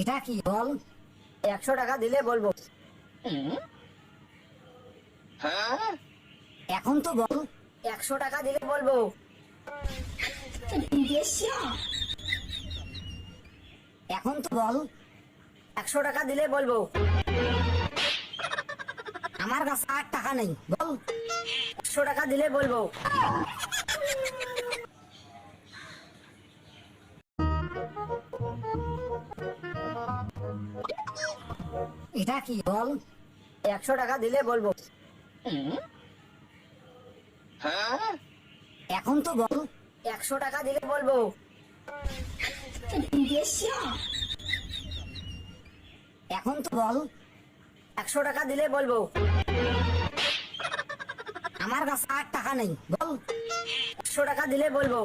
এটা কি বল? 100 টাকা দিলে বলবো। এখন তো বল। 100 টাকা দিলে বলবো। এখন তো বল। 100 টাকা দিলে বলবো। আমার কাছে 8 টাকা নেই, বল। 100 টাকা দিলে বলবো। এটা কি বল? 100 টাকা দিলে বলবো। এখন তো বল। 100 টাকা দিলে বলবো। এখন তো বল। 100 টাকা দিলে বলবো। আমার কাছে 8 টাকা নেই, বল। 100 টাকা দিলে বলবো।